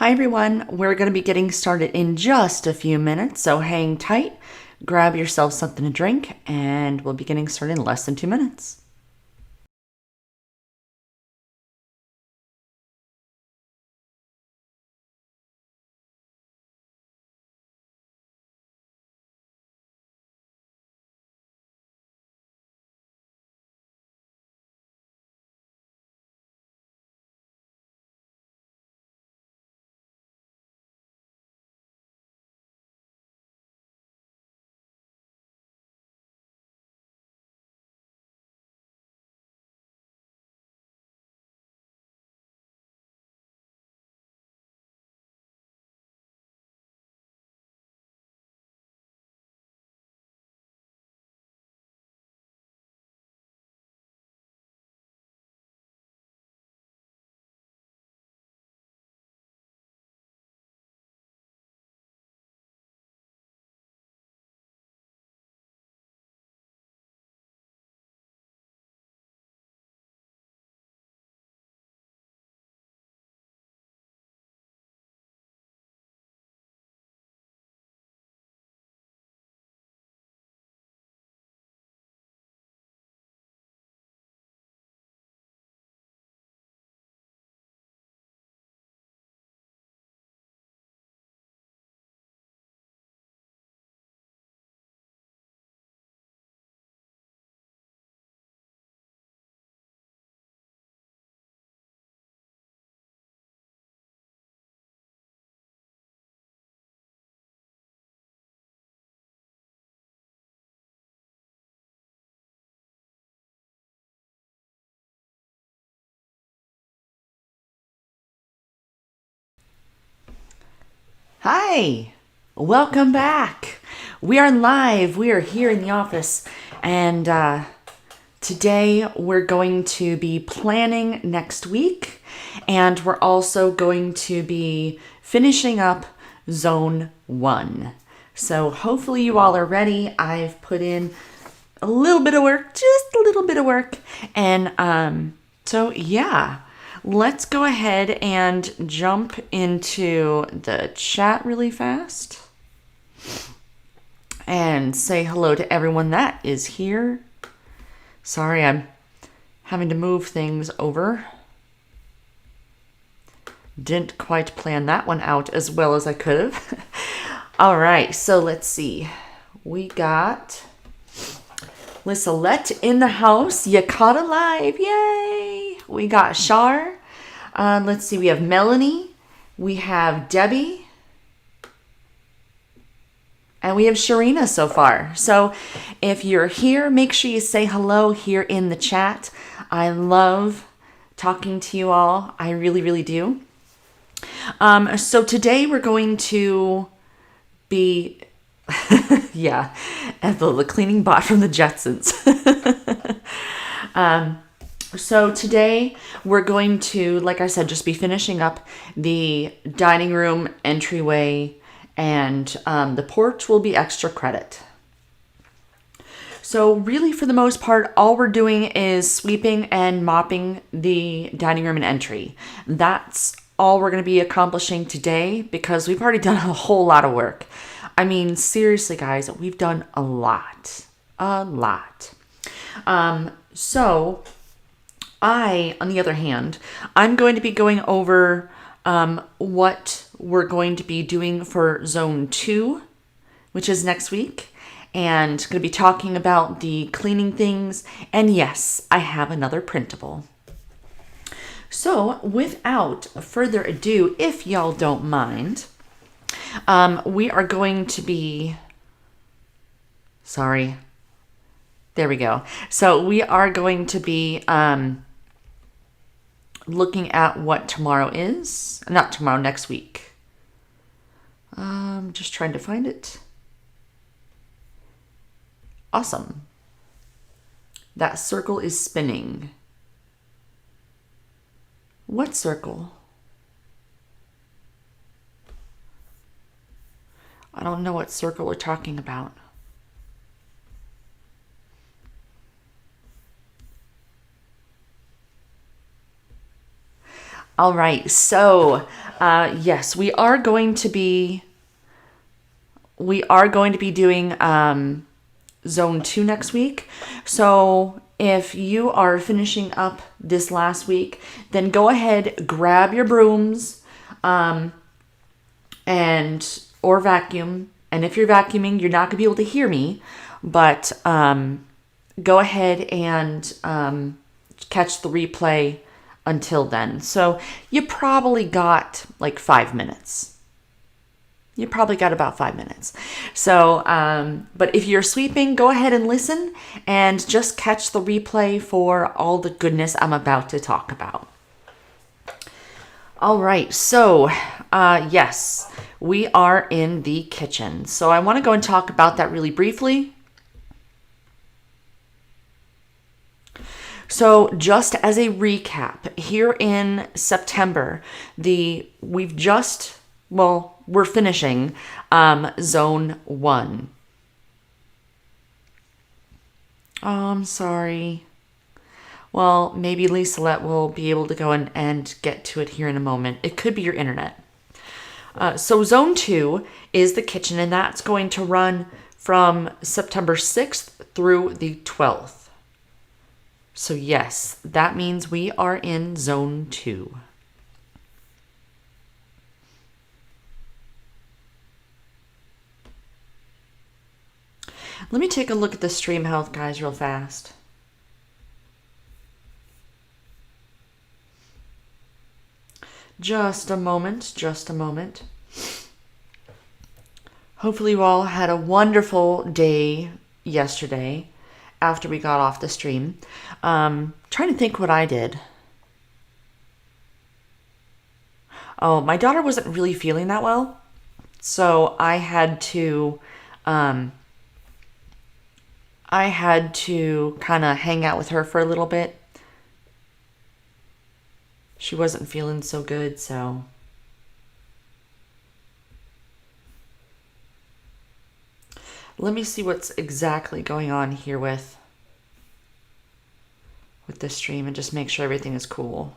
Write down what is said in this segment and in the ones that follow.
Hi everyone, we're going to be getting started in just a few minutes, so hang tight, grab yourself something to drink, and we'll be getting started in less than 2 minutes. Hi, welcome back. We are live. We are here in the office, and today we're going to be planning next week, and we're also going to be finishing up Zone 1. So hopefully you all are ready. I've put in a little bit of work, just a little bit of work, and so yeah. Let's go ahead and jump into the chat really fast and say hello to everyone that is here. Sorry, I'm having to move things over. Didn't quite plan that one out as well as I could have. All right, so let's see. We got Lissalette in the house. You caught alive. Yay! We got Shar. Let's see. We have Melanie. We have Debbie. And we have Sharina so far. So if you're here, make sure you say hello here in the chat. I love talking to you all. I really, really do. So today we're going to be... yeah, Ethel, the cleaning bot from the Jetsons. So today we're going to, like I said, just be finishing up the dining room entryway, and the porch will be extra credit. So really, for the most part, all we're doing is sweeping and mopping the dining room and entry. That's all we're going to be accomplishing today because we've already done a whole lot of work. I mean, seriously, guys, we've done a lot. So I, on the other hand, I'm going to be going over what we're going to be doing for Zone 2, which is next week, and going to be talking about the cleaning things. And yes, I have another printable. So without further ado, if y'all don't mind, we are going to be... Sorry. There we go. So we are going to be looking at what tomorrow is. Not tomorrow, next week. Just trying to find it. Awesome. That circle is spinning. What circle? I don't know what circle we're talking about. All right, so Yes, we are going to be doing Zone 2 next week. So if you are finishing up this last week, then go ahead, grab your brooms, and or vacuum. And if you're vacuuming, you're not going to be able to hear me, but go ahead and catch the replay until then. So you probably got like 5 minutes. You probably got about 5 minutes. So, but if you're sleeping, go ahead and listen and just catch the replay for all the goodness I'm about to talk about. All right. So, yes, we are in the kitchen. So I want to go and talk about that really briefly. So just as a recap, here in September, we're finishing Zone 1. Oh, I'm sorry. Well, maybe Liselette will be able to go and get to it here in a moment. It could be your internet. So Zone 2 is the kitchen, and that's going to run from September 6th through the 12th. So yes, that means we are in Zone 2. Let me take a look at the stream health, guys, real fast. Just a moment. Hopefully you all had a wonderful day yesterday after we got off the stream. Trying to think what I did. Oh, my daughter wasn't really feeling that well, so I had to kind of hang out with her for a little bit. She wasn't feeling so good, so let me see what's exactly going on here with the stream and just make sure everything is cool.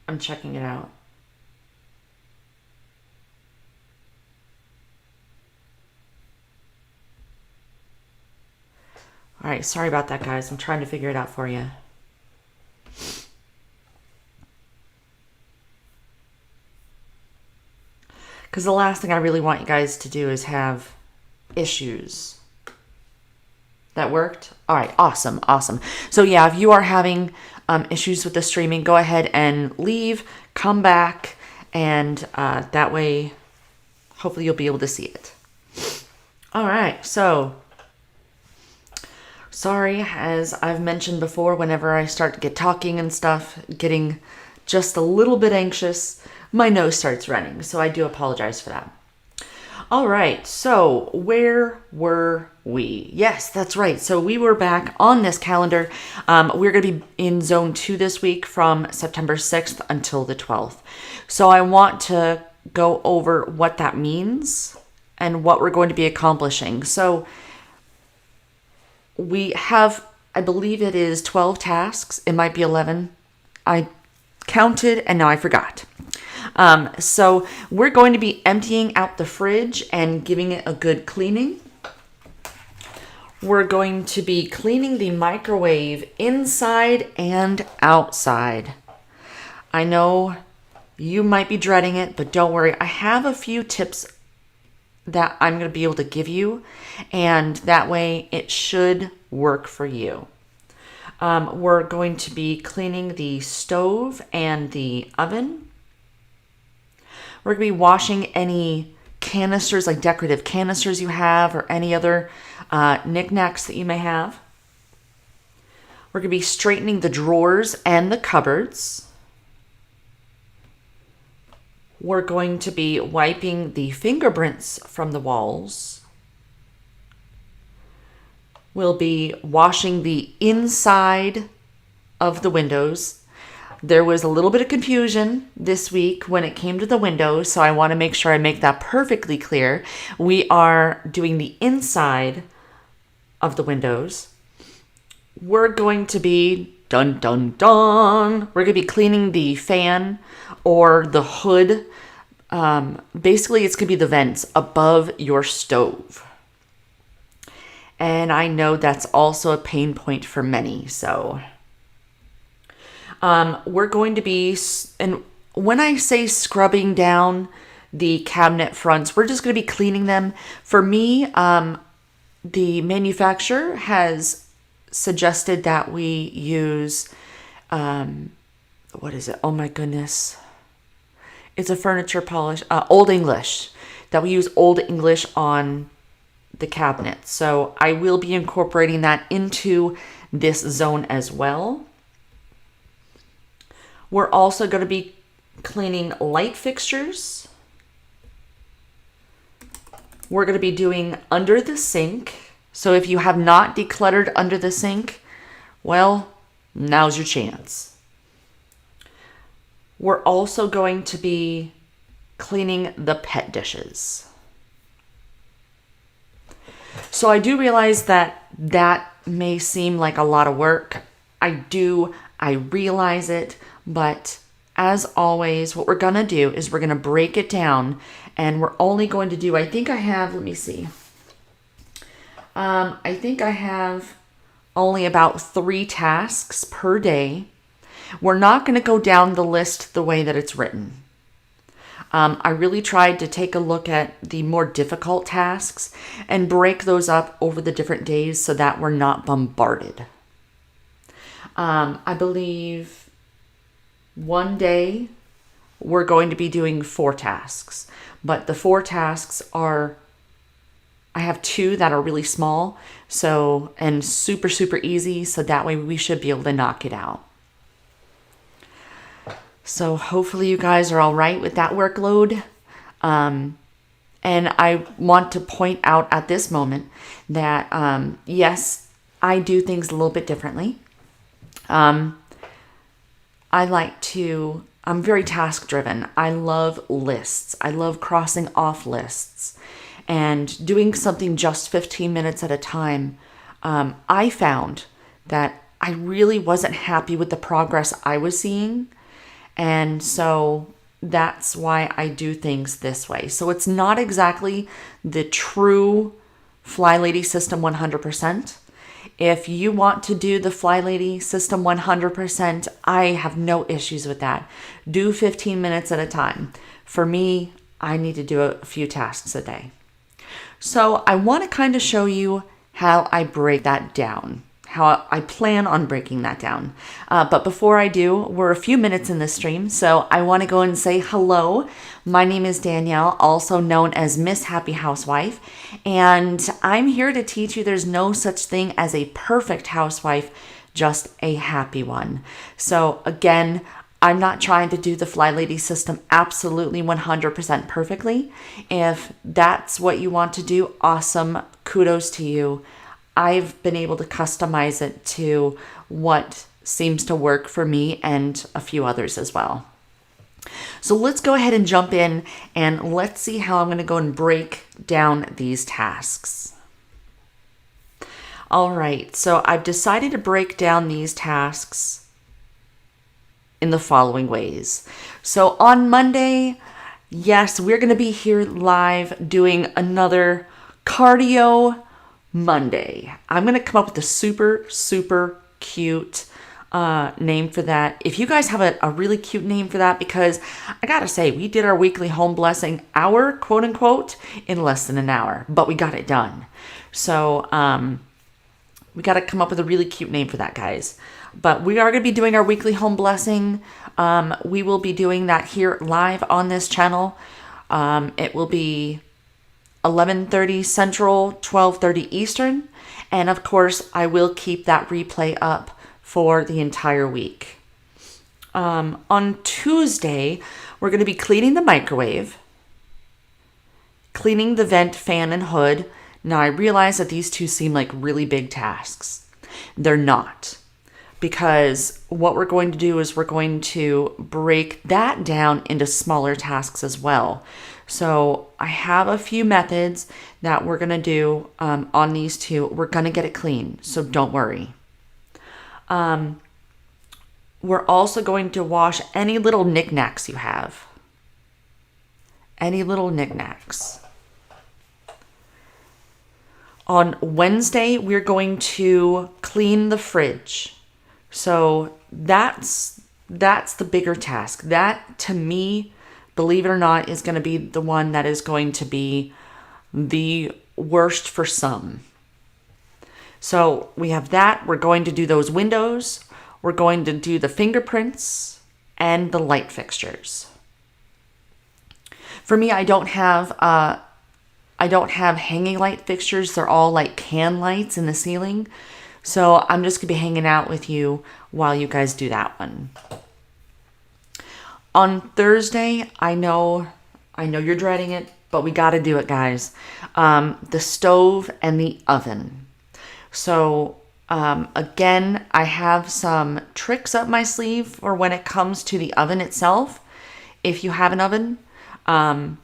I'm checking it out. All right, sorry about that, guys. I'm trying to figure it out for you. Because the last thing I really want you guys to do is have issues. That worked? All right, awesome. So yeah, if you are having issues with the streaming, go ahead and leave, come back, and that way, hopefully you'll be able to see it. All right, so sorry, as I've mentioned before, whenever I start to get talking and stuff, getting just a little bit anxious, my nose starts running, so I do apologize for that. All right, so where were we? Yes, that's right. So we were back on this calendar. We're going to be in Zone 2 this week from September 6th until the 12th. So I want to go over what that means and what we're going to be accomplishing. So we have, I believe it is 12 tasks. It might be 11. I counted and now I forgot. So we're going to be emptying out the fridge and giving it a good cleaning. We're going to be cleaning the microwave inside and outside. I know you might be dreading it, but don't worry. I have a few tips that I'm going to be able to give you, and that way it should work for you. We're going to be cleaning the stove and the oven. We're going to be washing any canisters, like decorative canisters you have, or any other knickknacks that you may have. We're going to be straightening the drawers and the cupboards. We're going to be wiping the fingerprints from the walls. We'll be washing the inside of the windows. There was a little bit of confusion this week when it came to the windows, so I want to make sure I make that perfectly clear. We are doing the inside of the windows. We're going to be, dun dun dun, we're going to be cleaning the fan or the hood. Basically, it's going to be the vents above your stove. And I know that's also a pain point for many, so we're going to be, and when I say scrubbing down the cabinet fronts, we're just going to be cleaning them. For me, the manufacturer has suggested that we use, what is it? Oh my goodness. It's a furniture polish, Old English, that we use Old English on the cabinet. So I will be incorporating that into this zone as well. We're also going to be cleaning light fixtures. We're going to be doing under the sink. So if you have not decluttered under the sink, well, now's your chance. We're also going to be cleaning the pet dishes. So I do realize that that may seem like a lot of work. I realize it, but as always, what we're going to do is we're going to break it down, and we're only going to do, I think I have only about 3 tasks per day. We're not going to go down the list the way that it's written. I really tried to take a look at the more difficult tasks and break those up over the different days so that we're not bombarded. I believe one day we're going to be doing 4 tasks, but the 4 tasks are, I have 2 that are really small, so, and super, super easy, so that way we should be able to knock it out. So hopefully you guys are all right with that workload. And I want to point out at this moment that, yes, I do things a little bit differently. I'm very task driven. I love lists. I love crossing off lists and doing something just 15 minutes at a time. I found that I really wasn't happy with the progress I was seeing. And so that's why I do things this way. So it's not exactly the true Flylady system 100%. If you want to do the Flylady system 100%, I have no issues with that. Do 15 minutes at a time. For me, I need to do a few tasks a day. So I want to kind of show you how I break that down, how I plan on breaking that down. But before I do, we're a few minutes in this stream, so I want to go and say hello. My name is Danielle, also known as Miss Happy Housewife, and I'm here to teach you there's no such thing as a perfect housewife, just a happy one. So again, I'm not trying to do the Flylady system absolutely 100% perfectly. If that's what you want to do, awesome, kudos to you. I've been able to customize it to what seems to work for me and a few others as well. So let's go ahead and jump in and let's see how I'm going to go and break down these tasks. All right, so I've decided to break down these tasks in the following ways. So on Monday, yes, we're going to be here live doing another cardio Monday. I'm going to come up with a super, super cute name for that. If you guys have a really cute name for that, because I got to say, we did our weekly home blessing hour, quote unquote, in less than an hour, but we got it done. So we got to come up with a really cute name for that, guys. But we are going to be doing our weekly home blessing. We will be doing that here live on this channel. It will be 11:30 Central, 12:30 Eastern. And of course, I will keep that replay up for the entire week. On Tuesday, We're going to be cleaning the microwave, cleaning the vent, fan, and hood. Now, I realize that these two seem like really big tasks. They're not. Because what we're going to do is we're going to break that down into smaller tasks as well. So I have a few methods that we're going to do on these two. We're going to get it clean, so don't worry. We're also going to wash any little knickknacks you have. Any little knickknacks. On Wednesday, we're going to clean the fridge. So that's the bigger task. That, to me, believe it or not, is going to be the one that is going to be the worst for some. So we have that. We're going to do those windows. We're going to do the fingerprints and the light fixtures. For me, I don't have hanging light fixtures. They're all like can lights in the ceiling. So I'm just going to be hanging out with you while you guys do that one. On Thursday, I know you're dreading it, but we got to do it, guys. The stove and the oven. So again, I have some tricks up my sleeve for when it comes to the oven itself, if you have an oven. And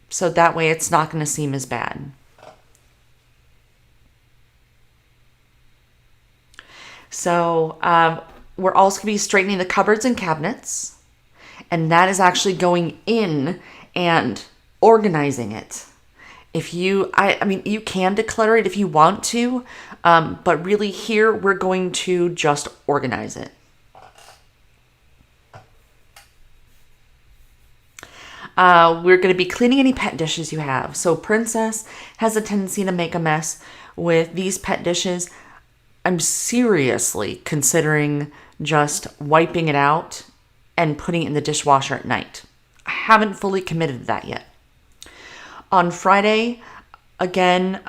so that way it's not going to seem as bad. So we're also going to be straightening the cupboards and cabinets. And that is actually going in and organizing it. If you, I mean, you can declutter it if you want to. But really here, we're going to just organize it. We're going to be cleaning any pet dishes you have. So Princess has a tendency to make a mess with these pet dishes. I'm seriously considering just wiping it out and putting it in the dishwasher at night. I haven't fully committed to that yet. On Friday, again,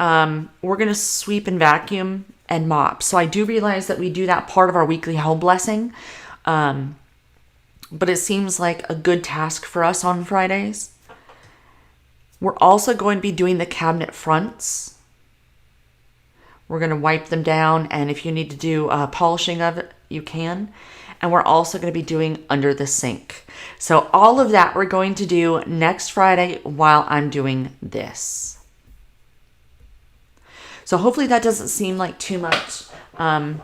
we're going to sweep and vacuum and mop. So I do realize that we do that part of our weekly home blessing. But it seems like a good task for us on Fridays. We're also going to be doing the cabinet fronts. We're going to wipe them down, and if you need to do polishing of it, you can. And we're also going to be doing under the sink. So all of that we're going to do next Friday while I'm doing this. So hopefully that doesn't seem like too much. I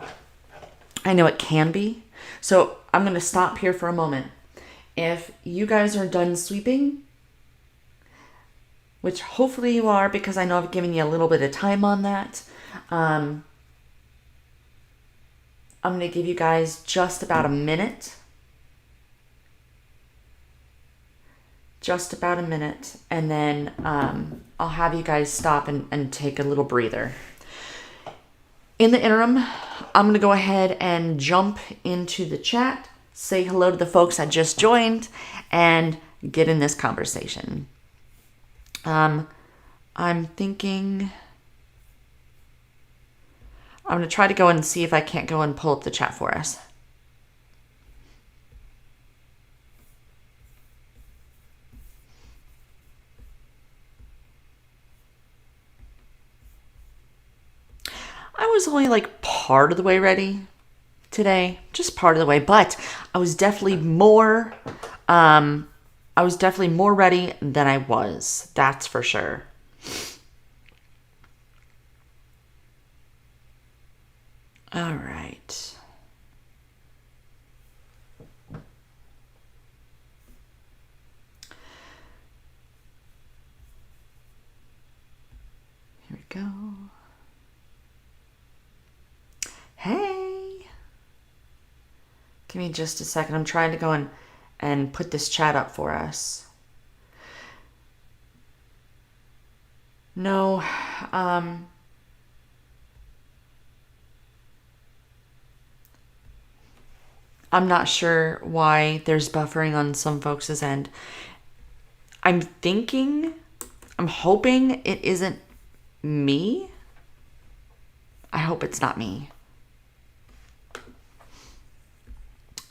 know it can be. So I'm going to stop here for a moment. If you guys are done sweeping, which hopefully you are because I know I've given you a little bit of time on that, I'm going to give you guys just about a minute. Just about a minute. And then I'll have you guys stop and take a little breather. In the interim, I'm going to go ahead and jump into the chat, say hello to the folks that just joined, and get in this conversation. I'm thinking I'm going to try to go and see if I can't go and pull up the chat for us. I was only like part of the way ready today, just part of the way, but I was definitely more ready than I was. That's for sure. All right. Here we go. Hey. Give me just a second. I'm trying to go and put this chat up for us. No, I'm not sure why there's buffering on some folks' end. I'm hoping it isn't me. I hope it's not me.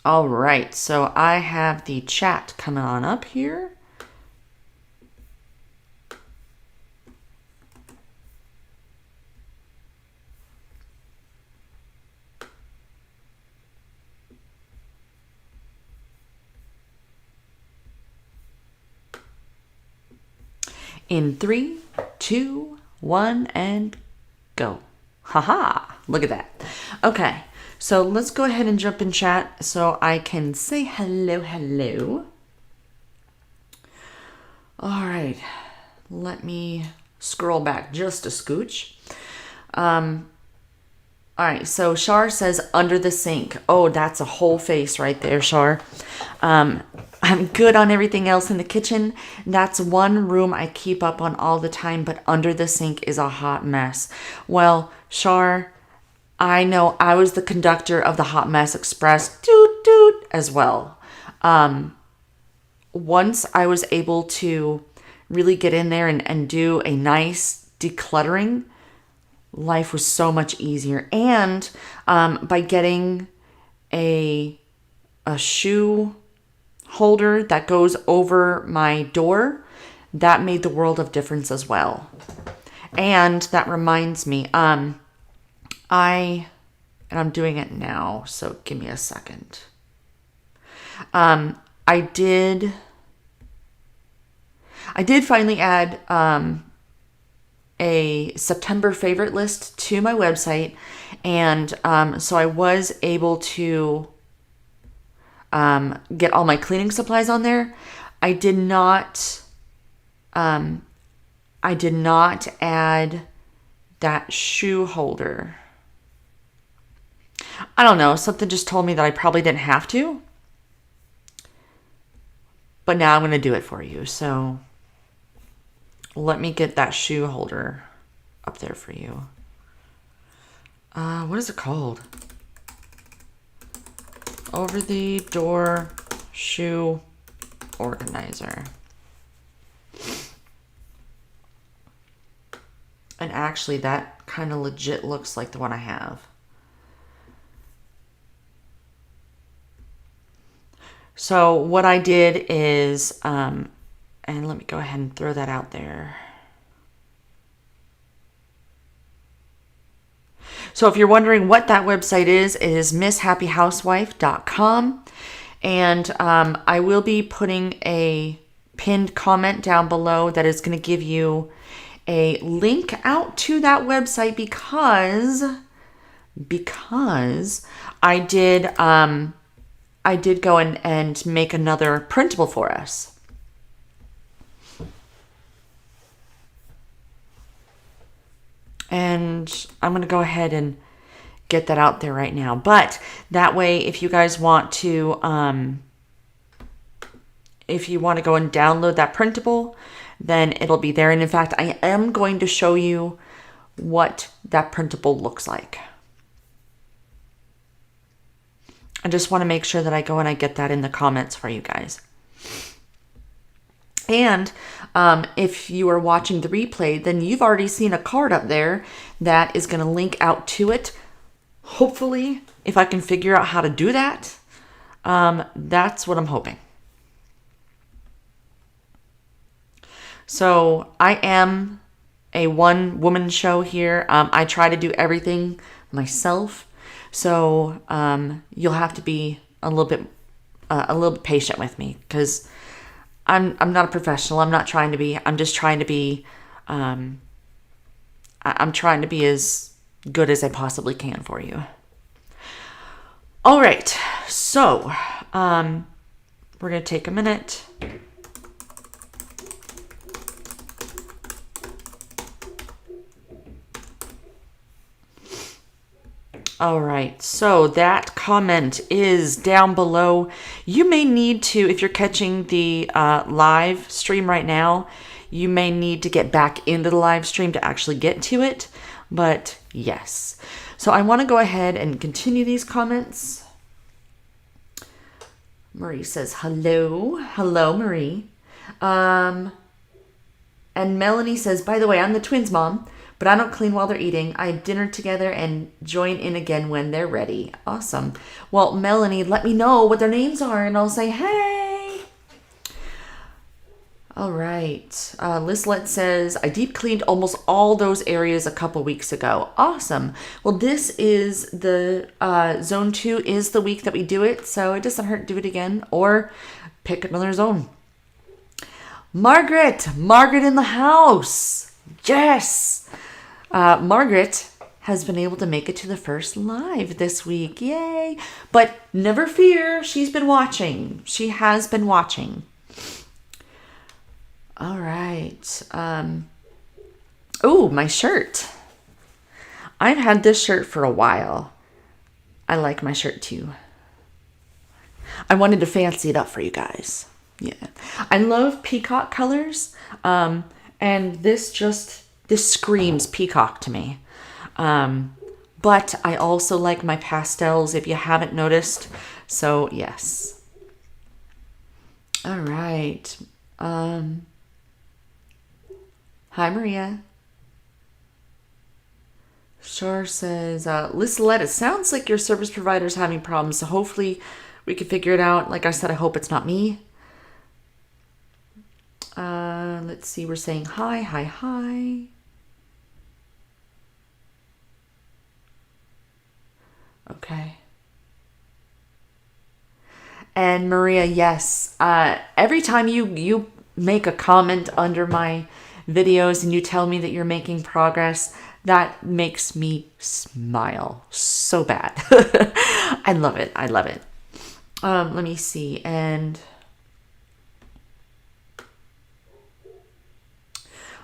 All right, so I have the chat coming on up here. In 3, 2, 1, and go. Haha, look at that. Okay, so let's go ahead and jump in chat so I can say hello. All right, let me scroll back just a scooch. All right, so Shar says under the sink. Oh, that's a whole face right there, Shar. I'm good on everything else in the kitchen. That's one room I keep up on all the time, but under the sink is a hot mess. Well, Shar, I know I was the conductor of the Hot Mess Express, doot doot, as well. Once I was able to really get in there and do a nice decluttering, life was so much easier. And by getting a shoe holder that goes over my door, that made the world of difference as well. And that reminds me, I'm doing it now, so give me a second. I did finally add a September favorite list to my website, and so I was able to get all my cleaning supplies on there. I did not add that shoe holder. I don't know, something just told me that I probably didn't have to. But now I'm going to do it for you. So let me get that shoe holder up there for you. What is it called? Over the door shoe organizer. And actually, that kind of legit looks like the one I have. So what I did is, and let me go ahead and throw that out there. So if you're wondering what that website is MissHappyHousewife.com. And I will be putting a pinned comment down below that is going to give you a link out to that website because I did go and make another printable for us. And I'm going to go ahead and get that out there right now. But that way, if you guys want to, go and download that printable, then it'll be there. And in fact, I am going to show you what that printable looks like. I just want to make sure that I go and I get that in the comments for you guys. And if you are watching the replay, then you've already seen a card up there that is going to link out to it. Hopefully, if I can figure out how to do that, that's what I'm hoping. So I am a one-woman show here. I try to do everything myself. So you'll have to be a little bit patient with me because I'm not a professional. I'm not trying to be. I'm just trying to be. I'm trying to be as good as I possibly can for you. All right. So we're gonna take a minute. All right, so that comment is down below. You may need to, if you're catching the live stream right now, you may need to get back into the live stream to actually get to it. But yes, so I want to go ahead and continue these comments. Marie says, hello. Hello, Marie. And Melanie says, by the way, I'm the twins' mom. But I don't clean while they're eating. I have dinner together and join in again when they're ready. Awesome. Well, Melanie, let me know what their names are and I'll say, hey. All right. Lislet says, I deep cleaned almost all those areas a couple weeks ago. Awesome. Well, this is the zone 2 is the week that we do it. So it doesn't hurt to do it again or pick another zone. Margaret in the house. Yes. Margaret has been able to make it to the first live this week. Yay. But never fear. She's been watching. She has been watching. All right. Oh, my shirt. I've had this shirt for a while. I like my shirt too. I wanted to fancy it up for you guys. Yeah. I love peacock colors. And this screams peacock to me. But I also like my pastels, if you haven't noticed. So, yes. All right. Hi, Maria. Shar says, Lissalette, it sounds like your service provider's having problems, so hopefully we can figure it out. Like I said, I hope it's not me. Let's see, we're saying hi. Okay. And Maria, yes, every time you make a comment under my videos and you tell me that you're making progress, that makes me smile so bad. I love it. Let me see. And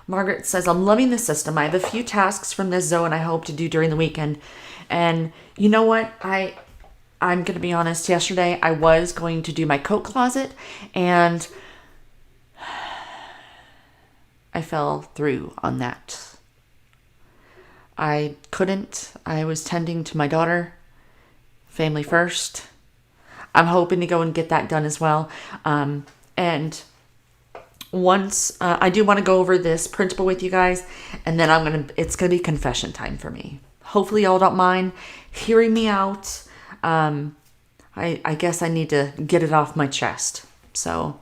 Margaret says, I'm loving the system. I have a few tasks from this zone I hope to do during the weekend. And you know what? I'm going to be honest. Yesterday, I was going to do my coat closet and I fell through on that. I couldn't. I was tending to my daughter. Family first. I'm hoping to go and get that done as well. And once I do want to go over this principle with you guys, and then it's going to be confession time for me. Hopefully y'all don't mind hearing me out. I guess I need to get it off my chest. So,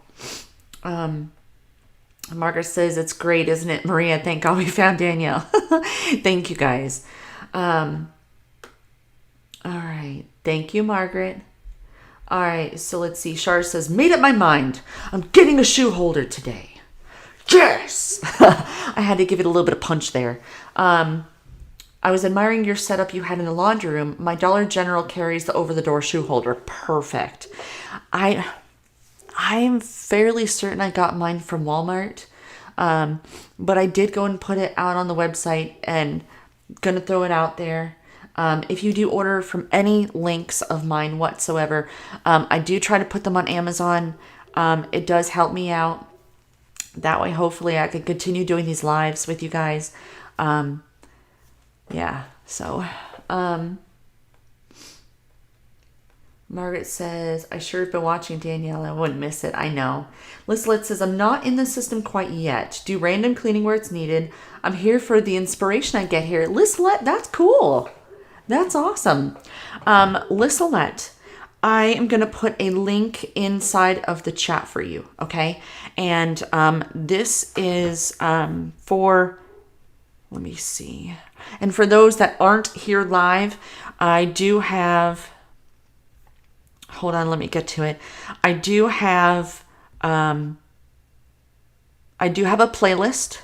Margaret says, it's great, isn't it, Maria? Thank God we found Danielle. Thank you, guys. All right. Thank you, Margaret. All right. So let's see. Shar says, made up my mind. I'm getting a shoe holder today. Yes! I had to give it a little bit of punch there. I was admiring your setup you had in the laundry room. My Dollar General carries the over-the-door shoe holder. Perfect. I'm fairly certain I got mine from Walmart. But I did go and put it out on the website and gonna throw it out there. If you do order from any links of mine whatsoever, I do try to put them on Amazon. It does help me out. That way, hopefully, I can continue doing these lives with you guys. Yeah, so, Margaret says, I sure have been watching Danielle. I wouldn't miss it. I know. Lislet says, I'm not in the system quite yet. Do random cleaning where it's needed. I'm here for the inspiration I get here. Lislet, that's cool. That's awesome. Lislet, I am going to put a link inside of the chat for you, okay? And this is for, let me see. And for those that aren't here live, I do have, hold on, let me get to it. I do have a playlist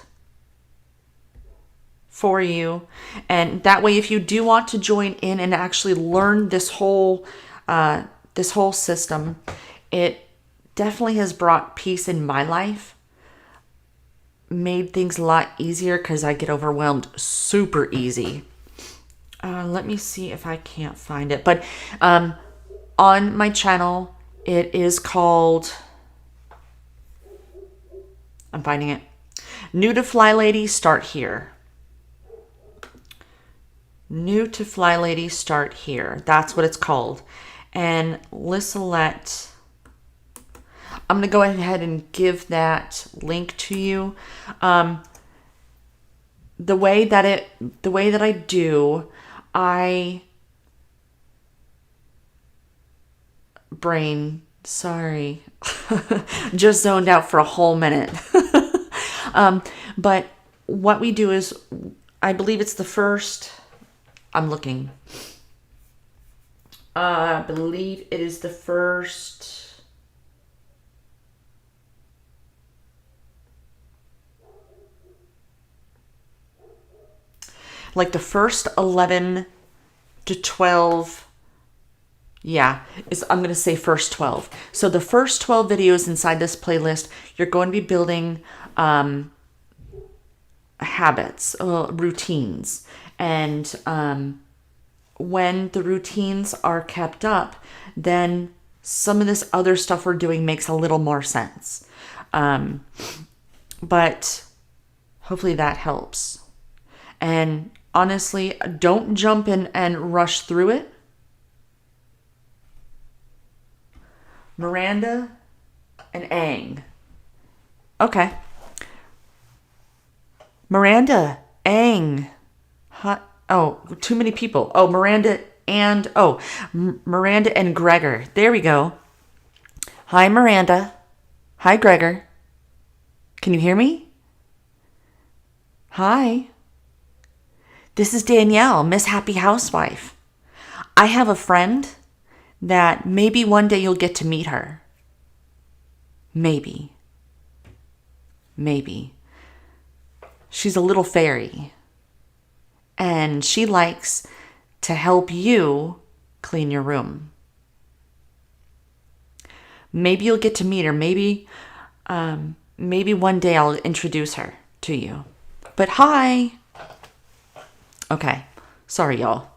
for you. And that way, if you do want to join in and actually learn this whole system, it definitely has brought peace in my life. Made things a lot easier because I get overwhelmed super easy. Let me see if I can't find it. But on my channel, it is called, I'm finding it, New to Flylady, Start Here. New to Flylady, Start Here. That's what it's called. And Lissalette, I'm going to go ahead and give that link to you. the way that I do, sorry, just zoned out for a whole minute. But what we do is, I believe it's the first, I'm looking. I believe it is the first, like the first 11 to 12. Yeah, I'm going to say first 12. So the first 12 videos inside this playlist, you're going to be building habits, routines. And when the routines are kept up, then some of this other stuff we're doing makes a little more sense. But hopefully that helps. And honestly, don't jump in and rush through it. Miranda and Aang. Okay. Miranda, Aang. Oh, too many people. Oh, Miranda and Gregor. There we go. Hi, Miranda. Hi, Gregor. Can you hear me? Hi. This is Danielle, Miss Happy Housewife. I have a friend that maybe one day you'll get to meet her. Maybe. She's a little fairy. And she likes to help you clean your room. Maybe you'll get to meet her. Maybe one day I'll introduce her to you. But hi. Okay. Sorry, y'all.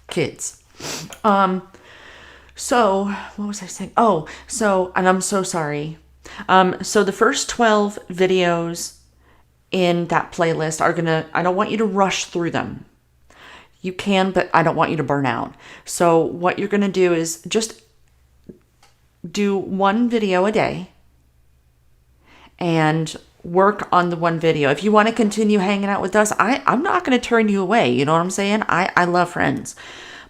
Kids. So, what was I saying? Oh, and I'm so sorry. So the first 12 videos in that playlist I don't want you to rush through them. You can, but I don't want you to burn out. So what you're going to do is just do one video a day and work on the one video. If you want to continue hanging out with us, I'm not going to turn you away. You know what I'm saying? I love friends.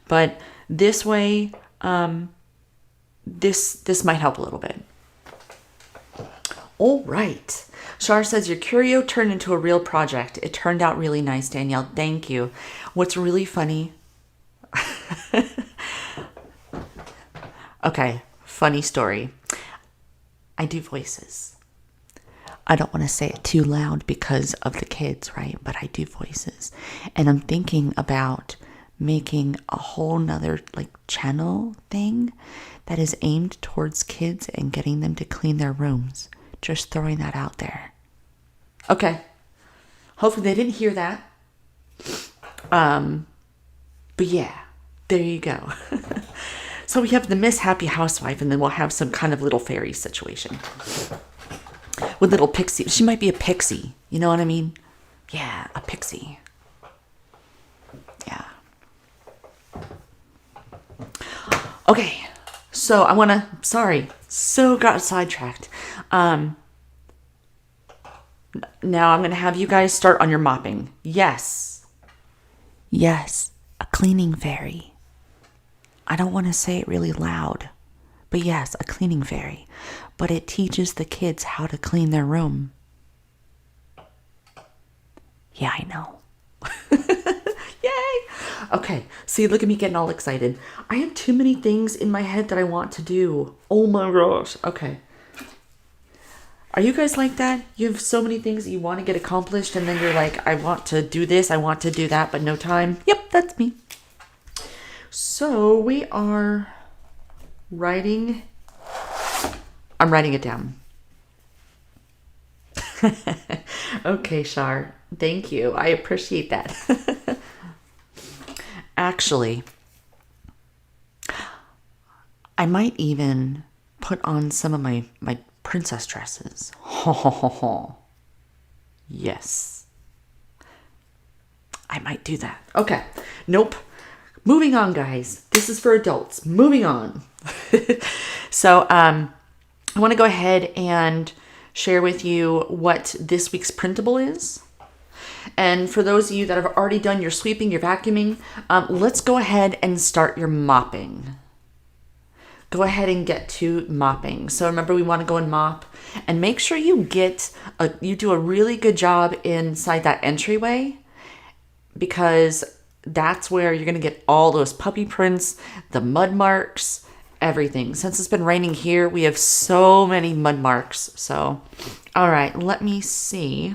But this way, this might help a little bit. All right. Shar says, your curio turned into a real project. It turned out really nice, Danielle. Thank you. What's really funny... Okay, funny story. I do voices. I don't want to say it too loud because of the kids, right? But I do voices. And I'm thinking about making a whole nother channel thing that is aimed towards kids and getting them to clean their rooms. Just throwing that out there. Okay. Hopefully they didn't hear that. But yeah, there you go. So we have the Miss Happy Housewife, and then we'll have some kind of little fairy situation. With little pixie. She might be a pixie. You know what I mean? Yeah, a pixie. Yeah. Okay. So so got sidetracked. Now I'm going to have you guys start on your mopping. Yes, a cleaning fairy. I don't want to say it really loud, but yes, a cleaning fairy. But it teaches the kids how to clean their room. Yeah, I know. Yay! Okay, see, look at me getting all excited. I have too many things in my head that I want to do. Oh my gosh. Okay. Are you guys like that? You have so many things that you want to get accomplished, and then you're like, I want to do this, I want to do that, but no time. Yep, that's me. So we are writing. I'm writing it down. Okay, Shar. Thank you. I appreciate that. Actually, I might even put on some of my princess dresses. Yes. I might do that. Okay. Nope. Moving on, guys. This is for adults. Moving on. So, I want to go ahead and share with you what this week's printable is. And for those of you that have already done your sweeping, your vacuuming, let's go ahead and start your mopping. Go ahead and get to mopping. So remember, we want to go and mop and make sure you do a really good job inside that entryway, because that's where you're going to get all those puppy prints, the mud marks, everything. Since it's been raining here, we have so many mud marks. So, all right, let me see.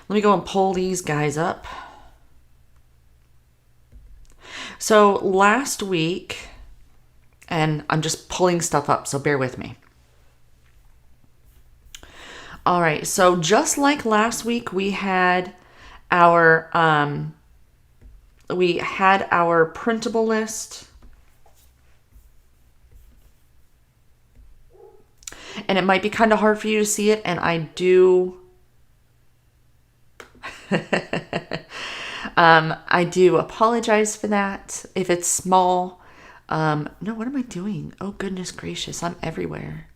Let me go and pull these guys up. So last week, and I'm just pulling stuff up, so bear with me. All right, so just like last week, we had our printable list. And it might be kind of hard for you to see it, and I do I do apologize for that if it's small. No, what am I doing? Oh, goodness gracious, I'm everywhere.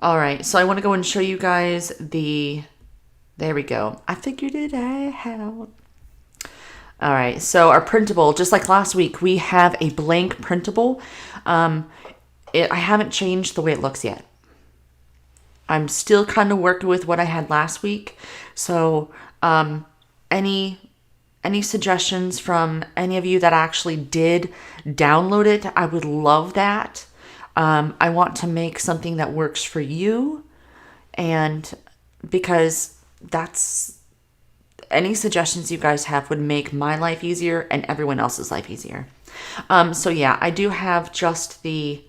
All right, so I want to go and show you guys there we go. I figured it out. All right, so our printable, just like last week, we have a blank printable. I haven't changed the way it looks yet. I'm still kind of working with what I had last week. So any suggestions from any of you that actually did download it, I would love that. I want to make something that works for you, and because any suggestions you guys have would make my life easier and everyone else's life easier. So yeah, I do have just the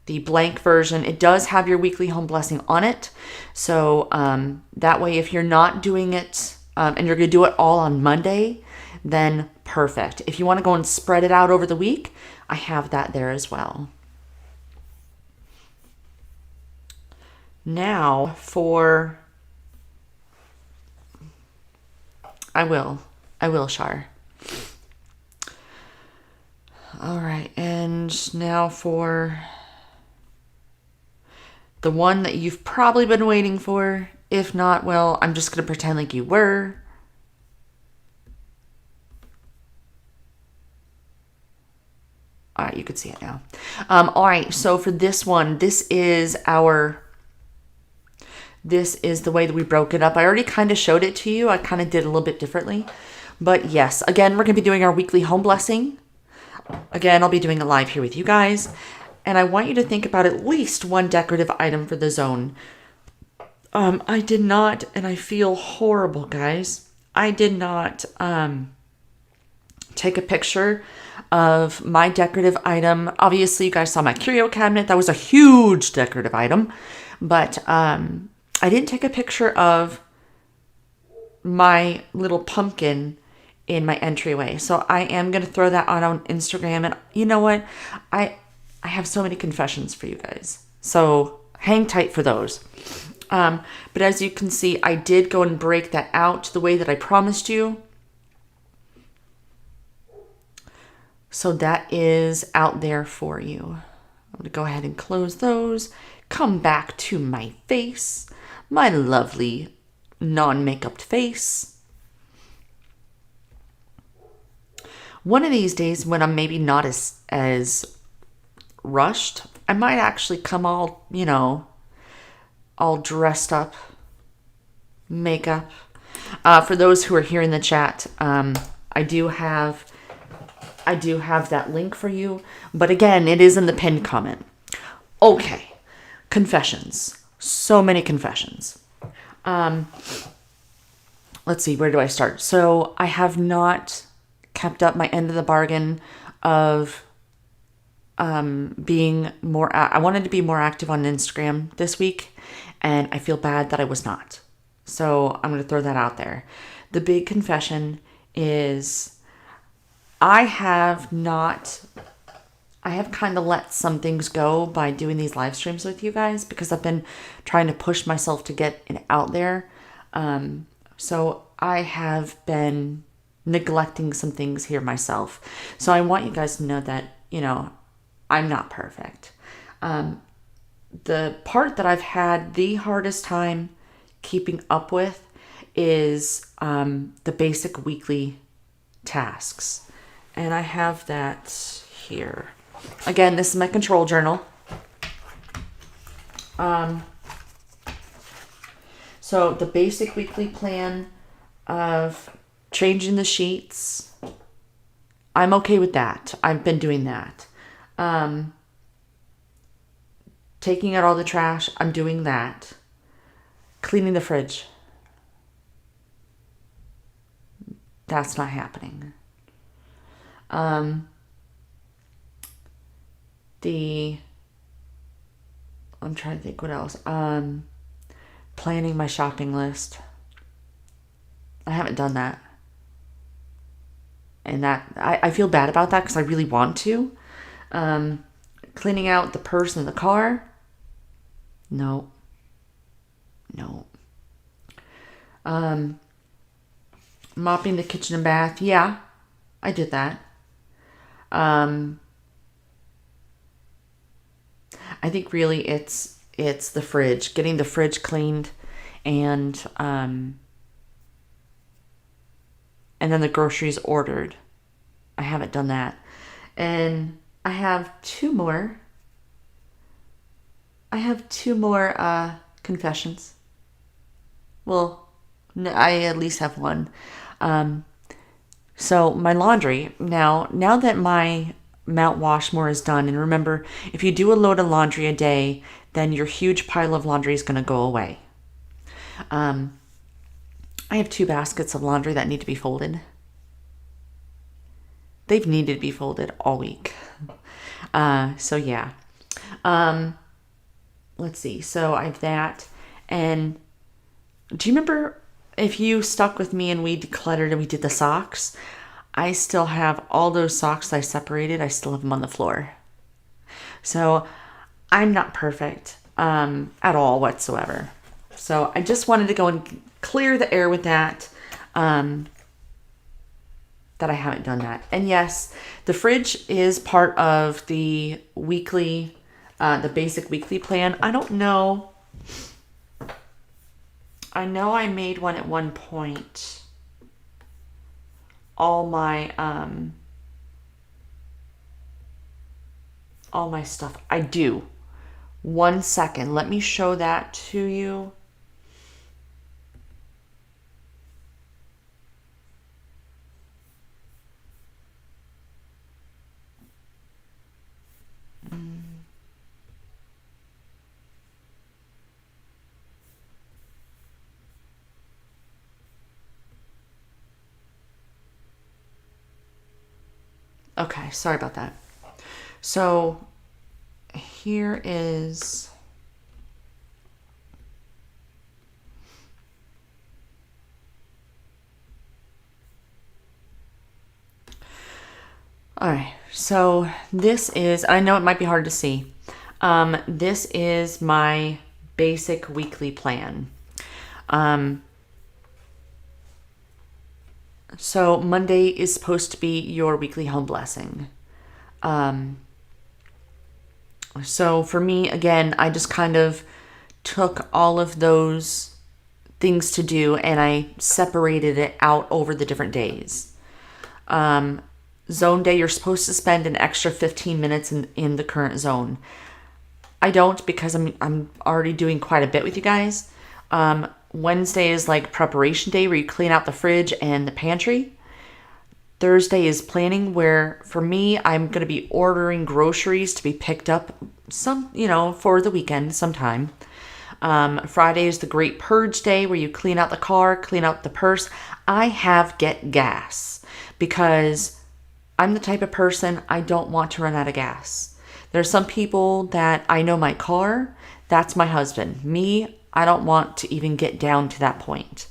blank version. It does have your weekly home blessing on it. So that way, if you're not doing it and you're going to do it all on Monday, then perfect. If you want to go and spread it out over the week, I have that there as well. Now I will, Shar. All right, and now for the one that you've probably been waiting for. If not, well, I'm just going to pretend like you were. All right, you can see it now. All right, so for this one, this is the way that we broke it up. I already kind of showed it to you. I kind of did a little bit differently. But yes, again, we're going to be doing our weekly home blessing. Again, I'll be doing it live here with you guys. And I want you to think about at least one decorative item for the zone. I did not, and I feel horrible, guys. I did not take a picture of my decorative item. Obviously, you guys saw my curio cabinet. That was a huge decorative item. But I didn't take a picture of my little pumpkin in my entryway. So I am going to throw that on Instagram. And you know what? I have so many confessions for you guys. So hang tight for those. But as you can see, I did go and break that out the way that I promised you. So that is out there for you. I'm going to go ahead and close those. Come back to my face. My lovely non-makeup face. One of these days when I'm maybe not as rushed, I might actually come all dressed up, makeup. For those who are here in the chat, I do have that link for you. But again, it is in the pinned comment. Okay, confessions. So many confessions. Let's see, where do I start? So I have not kept up my end of the bargain of being more. I wanted to be more active on Instagram this week, and I feel bad that I was not. So I'm going to throw that out there. The big confession is I have kind of let some things go by doing these live streams with you guys because I've been trying to push myself to get it out there. So I have been neglecting some things here myself. So I want you guys to know that, I'm not perfect. The part that I've had the hardest time keeping up with is the basic weekly tasks. And I have that here. Again, this is my control journal. So the basic weekly plan of changing the sheets, I'm okay with that. I've been doing that. Taking out all the trash, I'm doing that. Cleaning the fridge, that's not happening. I'm trying to think what else. Planning my shopping list. I haven't done that. And that I feel bad about that because I really want to. Cleaning out the purse in the car. No. Mopping the kitchen and bath. Yeah, I did that. I think really it's the fridge, getting the fridge cleaned, and then the groceries ordered. I haven't done that. And I have two more confessions. Well, I at least have one. So my laundry, now that my Mount Washmore is done, and remember, if you do a load of laundry a day, then your huge pile of laundry is going to go away. I have 2 baskets of laundry that need to be folded. They've needed to be folded all week. So yeah. Let's see. So I have that. And do you remember if you stuck with me and we decluttered and we did the socks? I still have all those socks I separated. I still have them on the floor. So I'm not perfect at all whatsoever. So I just wanted to go and clear the air with that. That I haven't done that. And yes, the fridge is part of the weekly, the basic weekly plan. I don't know. I know I made one at one point. All my stuff. I do. 1 second. Let me show that to you. Okay, sorry about that. So here is all right. So this is, I know it might be hard to see. This is my basic weekly plan. So Monday is supposed to be your weekly home blessing. So for me, again, I just kind of took all of those things to do and I separated it out over the different days. Zone day, you're supposed to spend an extra 15 minutes in the current zone. I don't, because I'm already doing quite a bit with you guys. Wednesday is like preparation day where you clean out the fridge and the pantry. Thursday is planning, where for me, I'm going to be ordering groceries to be picked up for the weekend sometime. Friday is the great purge day where you clean out the car, clean out the purse. I have get gas because I'm the type of person, I don't want to run out of gas. There's some people that I know my car, that's my husband. Me, I don't want to even get down to that point.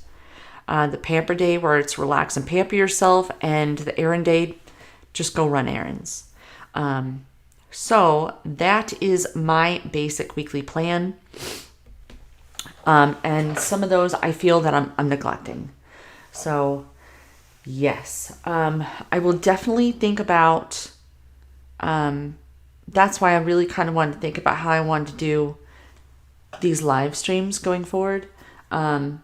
The pamper day where it's relax and pamper yourself, and the errand day, just go run errands. So that is my basic weekly plan. And some of those I feel that I'm neglecting. So yes, I will definitely think about that's why I really kind of wanted to think about how I wanted to do these live streams going forward. I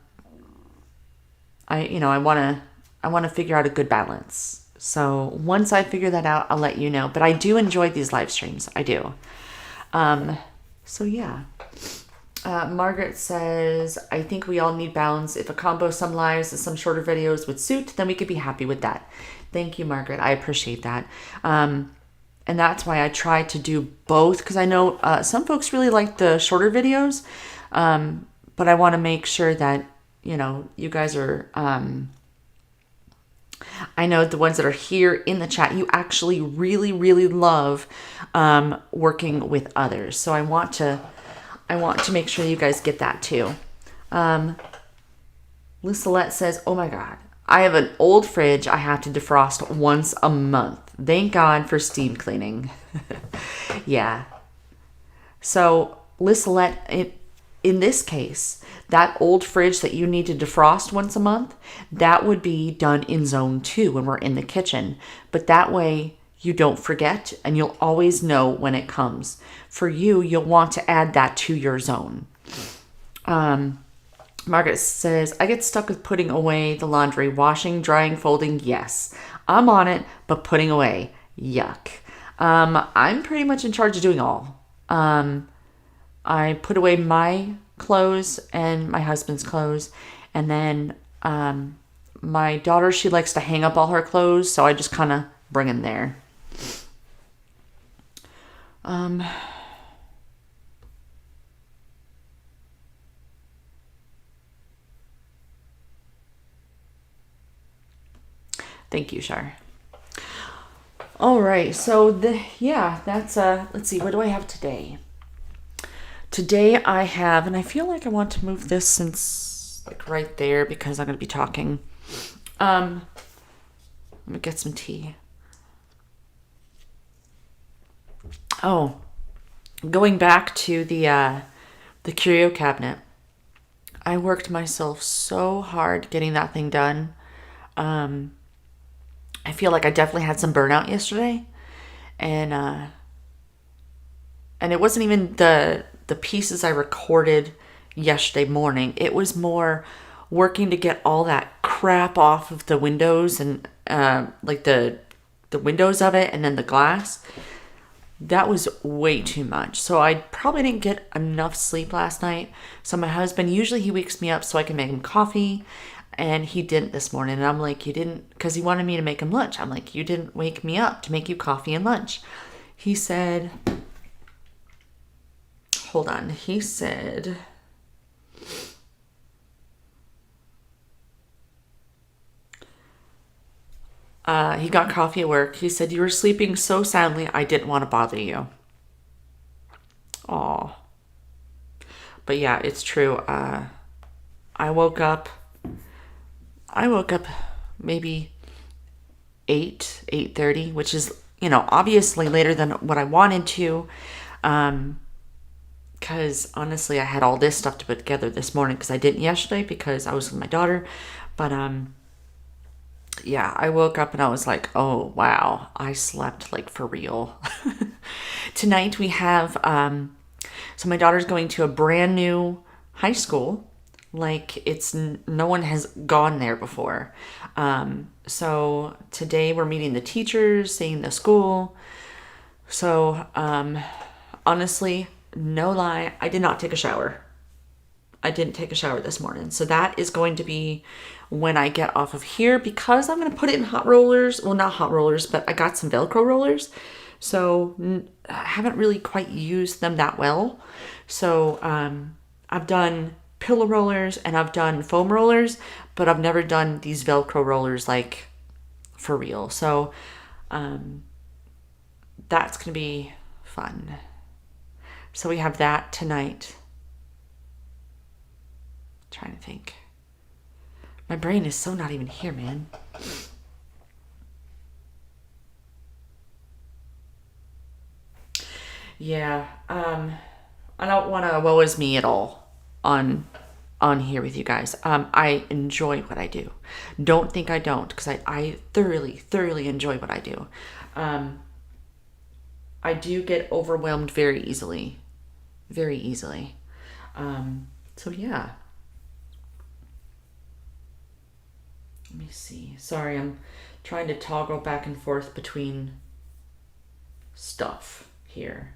want to figure out a good balance. So once I figure that out, I'll let you know. But I do enjoy these live streams. I do. So yeah. Margaret says, I think we all need balance. If a combo some lives and some shorter videos would suit, then we could be happy with that. Thank you, Margaret. I appreciate that. And that's why I try to do both, because I know some folks really like the shorter videos, but I want to make sure that, you guys are, I know the ones that are here in the chat, you actually really, really love working with others. So I want to make sure you guys get that too. Lucilette says, oh my God, I have an old fridge I have to defrost once a month. Thank God for steam cleaning. Yeah. So Lucilette, in this case, that old fridge that you need to defrost once a month, that would be done in zone 2 when we're in the kitchen. But that way you don't forget and you'll always know when it comes. For you, you'll want to add that to your zone. Margaret says, I get stuck with putting away the laundry, washing, drying, folding. Yes, I'm on it, but putting away, yuck. I'm pretty much in charge of doing all. I put away my clothes and my husband's clothes. And then my daughter, she likes to hang up all her clothes. So I just kind of bring them there. Thank you, Shar. All right. So that's let's see. What do I have today? Today I have, and I feel like I want to move this since like right there because I'm going to be talking. Let me get some tea. Oh, going back to the curio cabinet. I worked myself so hard getting that thing done. I feel like I definitely had some burnout yesterday, and it wasn't even the pieces I recorded yesterday morning. It was more working to get all that crap off of the windows and like the windows of it and then the glass. That was way too much. So I probably didn't get enough sleep last night. So my husband, usually he wakes me up so I can make him coffee. And he didn't this morning. And I'm like, you didn't, because he wanted me to make him lunch. I'm like, you didn't wake me up to make you coffee and lunch. He said, hold on. He said, he got coffee at work. He said, you were sleeping so soundly, I didn't want to bother you. Aw. But yeah, it's true. I woke up maybe 8:30, which is, obviously later than what I wanted to. Because honestly, I had all this stuff to put together this morning because I didn't yesterday because I was with my daughter. But yeah, I woke up and I was like, oh, wow, I slept like for real. Tonight we have, so my daughter's going to a brand new high school. Like no one has gone there before. So today we're meeting the teachers, seeing the school. So, honestly, no lie, I did not take a shower. I didn't take a shower this morning. So that is going to be when I get off of here because I'm going to put it in hot rollers. Well, not hot rollers, but I got some Velcro rollers. So I haven't really quite used them that well. So, I've done pillow rollers and I've done foam rollers, but I've never done these Velcro rollers like for real. So that's going to be fun. So we have that tonight. I'm trying to think. My brain is so not even here, man. Yeah. I don't want to woe is me at all on here with you guys. I enjoy what I do. Don't think I don't, because I thoroughly enjoy what I do. I do get overwhelmed very easily. Very easily. So yeah. Let me see. Sorry, I'm trying to toggle back and forth between stuff here.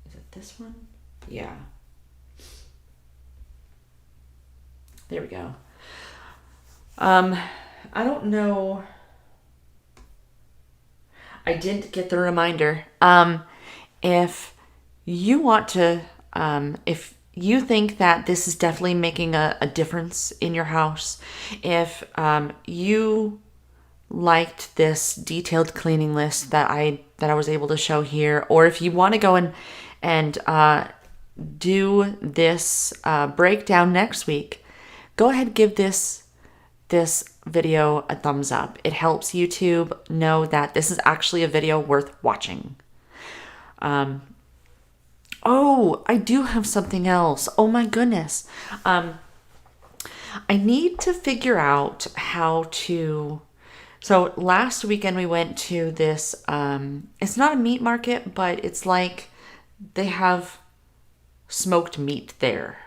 Is it this one? Yeah. There we go. I don't know. I didn't get the reminder. If you want to, if you think that this is definitely making a difference in your house, if you liked this detailed cleaning list that I was able to show here, or if you want to go and do this breakdown next week, go ahead and give this video a thumbs up. It helps YouTube know that this is actually a video worth watching. Oh, I do have something else. Oh my goodness. I need to figure out how to. So last weekend we went to this, it's not a meat market, but it's like they have smoked meat there.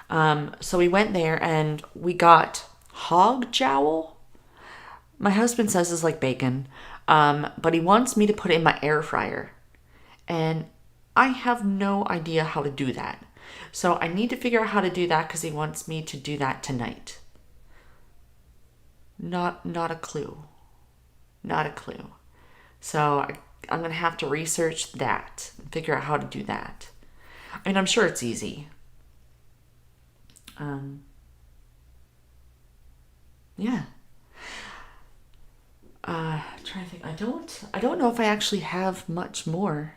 So we went there and we got hog jowl. My husband says it's like bacon, but he wants me to put it in my air fryer. And I have no idea how to do that. So I need to figure out how to do that because he wants me to do that tonight. Not a clue. Not a clue. So I'm going to have to research that and figure out how to do that. I mean, I'm sure it's easy. Yeah. I'm trying to think. I don't know if I actually have much more.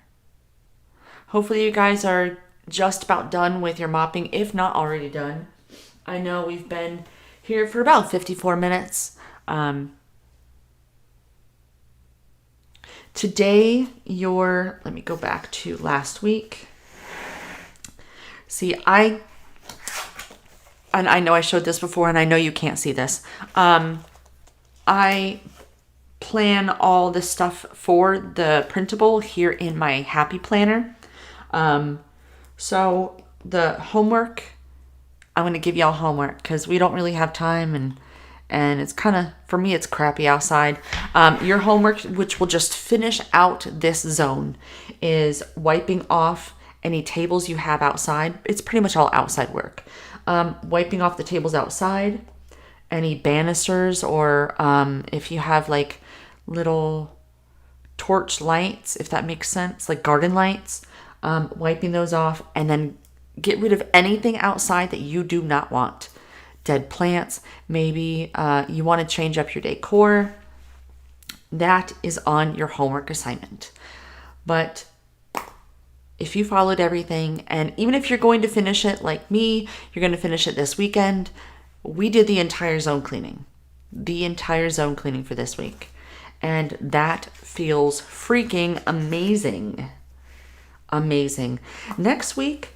Hopefully you guys are just about done with your mopping, if not already done. I know we've been here for about 54 minutes. Today, let me go back to last week. See, and I know I showed this before, and I know you can't see this. I plan all the stuff for the printable here in my Happy Planner. So the homework, I'm going to give y'all homework because we don't really have time and it's kind of, for me, it's crappy outside. Your homework, which will just finish out this zone, is wiping off any tables you have outside. It's pretty much all outside work. Wiping off the tables outside, any banisters, or if you have like little torch lights, if that makes sense, like garden lights, wiping those off, and then get rid of anything outside that you do not want. Dead plants, maybe you want to change up your decor. That is on your homework assignment. But if you followed everything, and even if you're going to finish it like me, you're going to finish it this weekend. We did the entire zone cleaning. The entire zone cleaning for this week. And that feels freaking amazing. Amazing. Next week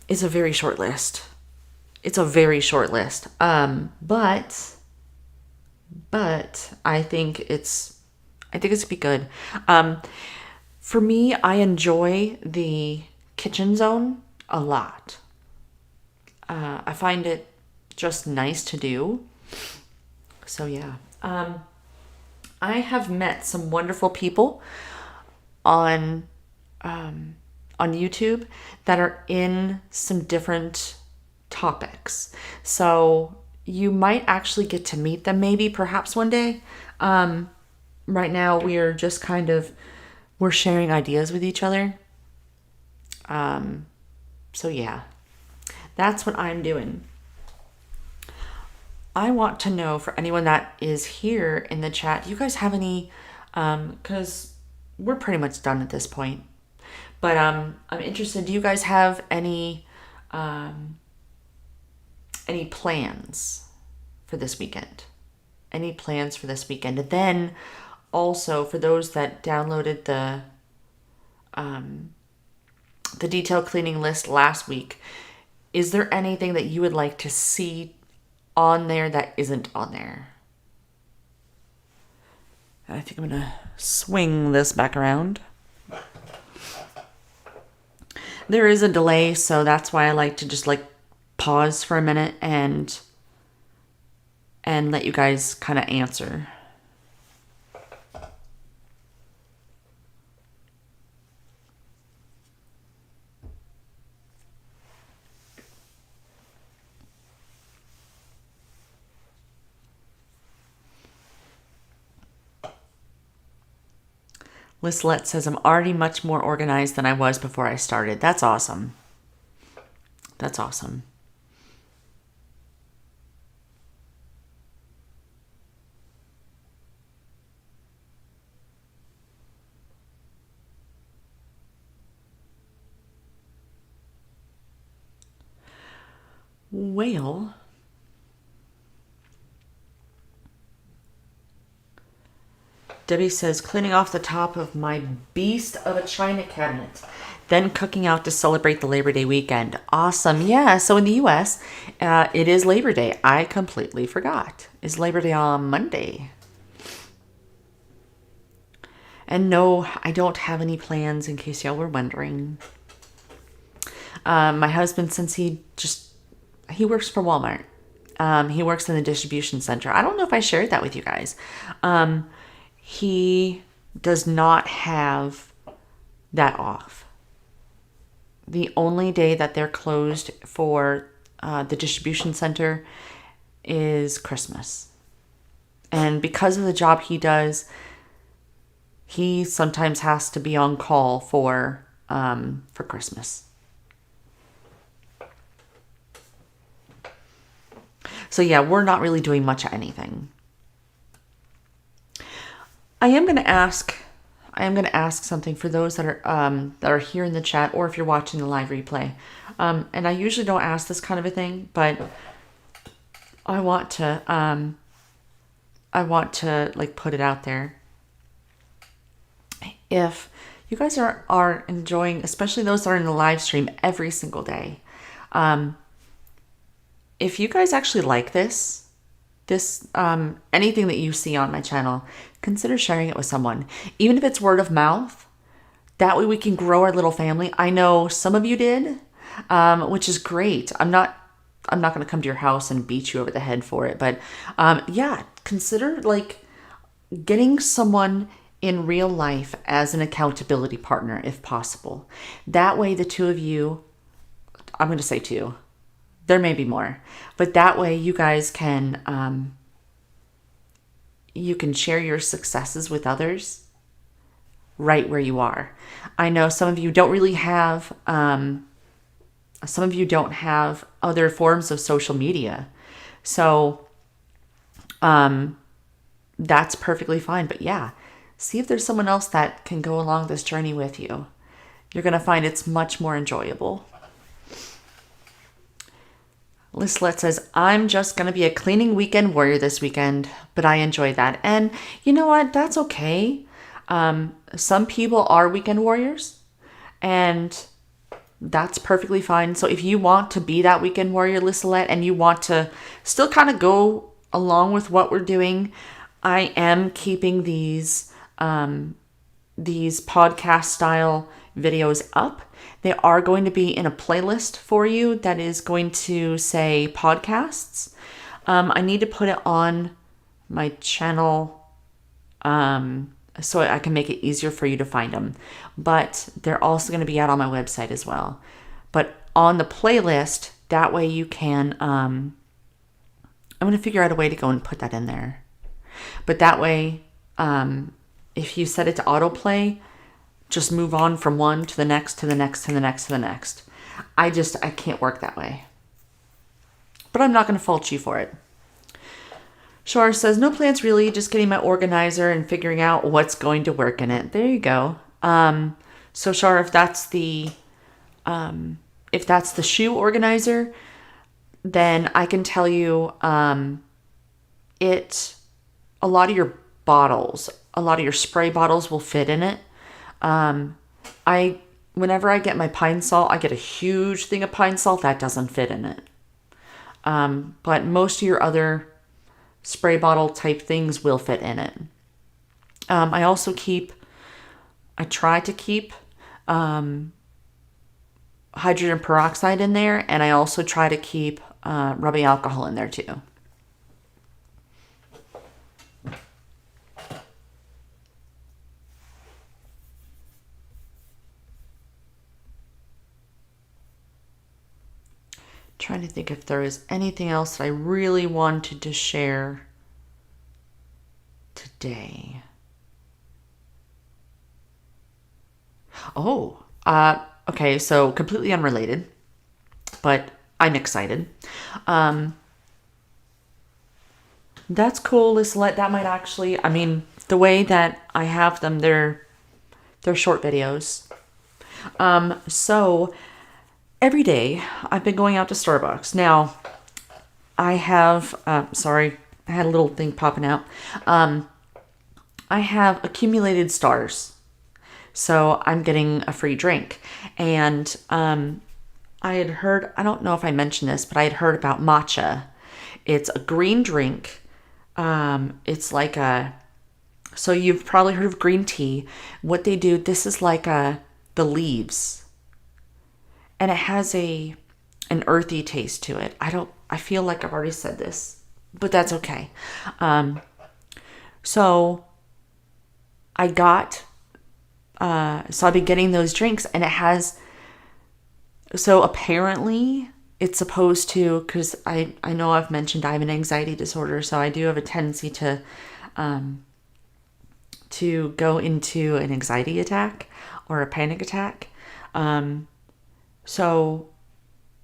is a very short list. It's a very short list. But I think it's gonna be good. For me, I enjoy the kitchen zone a lot. I find it just nice to do. So yeah. I have met some wonderful people on YouTube that are in some different topics. So you might actually get to meet them maybe perhaps one day. Right now we're just we're sharing ideas with each other. So yeah, that's what I'm doing. I want to know, for anyone that is here in the chat, do you guys have any, because we're pretty much done at this point, but I'm interested, do you guys have any plans for this weekend? Any plans for this weekend? And then also for those that downloaded the detailed cleaning list last week, is there anything that you would like to see on there that isn't on there? I think I'm gonna swing this back around. There is a delay, so that's why I like to just like pause for a minute and let you guys kind of answer. Lislet says, I'm already much more organized than I was before I started. That's awesome. That's awesome. Well, Debbie says, cleaning off the top of my beast of a china cabinet, then cooking out to celebrate the Labor Day weekend. Awesome. Yeah, so in the U.S., it is Labor Day. I completely forgot. It's Labor Day on Monday. And no, I don't have any plans, in case y'all were wondering. My husband, since he works for Walmart. He works in the distribution center. I don't know if I shared that with you guys. He does not have that off. The only day that they're closed for the distribution center is Christmas. And because of the job he does, he sometimes has to be on call for Christmas. So yeah, we're not really doing much of anything. I am going to ask something for those that are here in the chat, or if you're watching the live replay. And I usually don't ask this kind of a thing, but I want to like put it out there. If you guys are enjoying, especially those that are in the live stream every single day, if you guys actually like this anything that you see on my channel, consider sharing it with someone, even if it's word of mouth. That way we can grow our little family. I know some of you did, which is great. I'm not going to come to your house and beat you over the head for it, but yeah, consider like getting someone in real life as an accountability partner if possible. That way the two of you, I'm going to say two, there may be more, but that way you guys can share your successes with others right where you are. I know some of you don't really have other forms of social media, so that's perfectly fine. But yeah, see if there's someone else that can go along this journey with you. You're going to find it's much more enjoyable. Lislet says, I'm just going to be a cleaning weekend warrior this weekend, but I enjoy that. And you know what? That's okay. Some people are weekend warriors, and that's perfectly fine. So if you want to be that weekend warrior, Lislet, and you want to still kind of go along with what we're doing, I am keeping these podcast style videos up. They are going to be in a playlist for you that is going to say podcasts. I need to put it on my channel so I can make it easier for you to find them. But they're also going to be out on my website as well. But on the playlist, that way you can, I'm going to figure out a way to go and put that in there. But that way, if you set it to autoplay, just move on from one to the next, to the next, to the next, to the next. I can't work that way. But I'm not going to fault you for it. Shar says, no plans really, just getting my organizer and figuring out what's going to work in it. There you go. So Shar, if that's the shoe organizer, then I can tell you a lot of your bottles, a lot of your spray bottles will fit in it. Whenever I get my pine salt, I get a huge thing of pine salt that doesn't fit in it. But most of your other spray bottle type things will fit in it. I try to keep hydrogen peroxide in there, and I also try to keep rubbing alcohol in there too. Trying to think if there was anything else that I really wanted to share today. Oh, okay, so completely unrelated, but I'm excited. That's cool, Lisette. That might actually, I mean, the way that I have them, they're short videos. So every day I've been going out to Starbucks. Now, I have, sorry, I had a little thing popping out. I have accumulated stars. So I'm getting a free drink. And I had heard, I don't know if I mentioned this, but I had heard about matcha. It's a green drink. It's like so you've probably heard of green tea. What they do, this is like the leaves. And it has an earthy taste to it. I feel like I've already said this, but that's okay. So I got, so I've been getting those drinks, and it has, so apparently it's supposed to, because I know I've mentioned I have an anxiety disorder, so I do have a tendency to go into an anxiety attack or a panic attack. So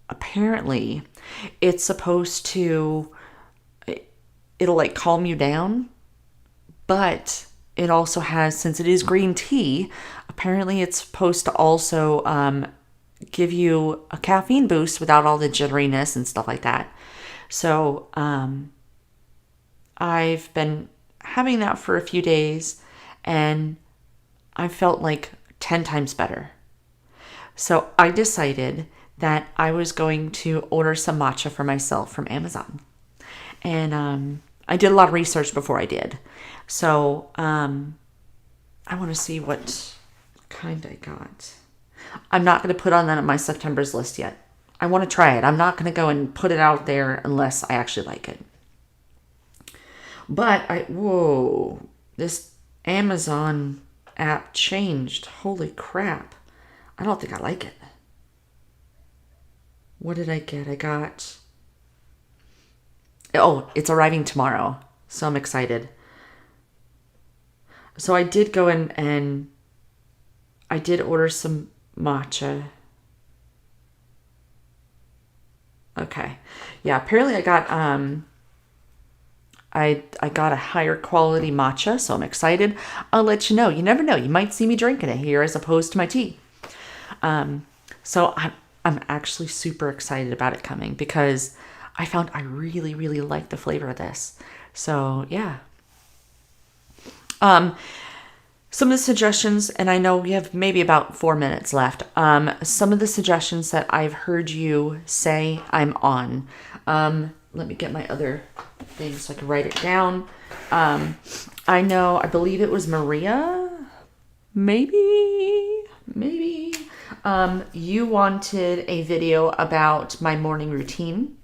apparently it's supposed to, it'll like calm you down, but it also has, since it is green tea, apparently it's supposed to also give you a caffeine boost without all the jitteriness and stuff like that. So I've been having that for a few days, and I felt like 10 times better. So I decided that I was going to order some matcha for myself from Amazon. And I did a lot of research before I did. So I want to see what kind I got. I'm not going to put on that on my September's list yet. I want to try it. I'm not going to go and put it out there unless I actually like it. But whoa, this Amazon app changed. Holy crap. I don't think I like it. What did I get? I got, oh, it's arriving tomorrow. So I'm excited. So I did go in and I did order some matcha. Okay. Yeah, apparently I got I got a higher quality matcha, so I'm excited. I'll let you know. You never know. You might see me drinking it here as opposed to my tea. So I'm actually super excited about it coming because I found I really, really like the flavor of this. So yeah. Some of the suggestions, and I know we have maybe about 4 minutes left. Some of the suggestions that I've heard you say I'm on. Let me get my other thing so I can write it down. I believe it was Maria. Maybe. You wanted a video about my morning routine.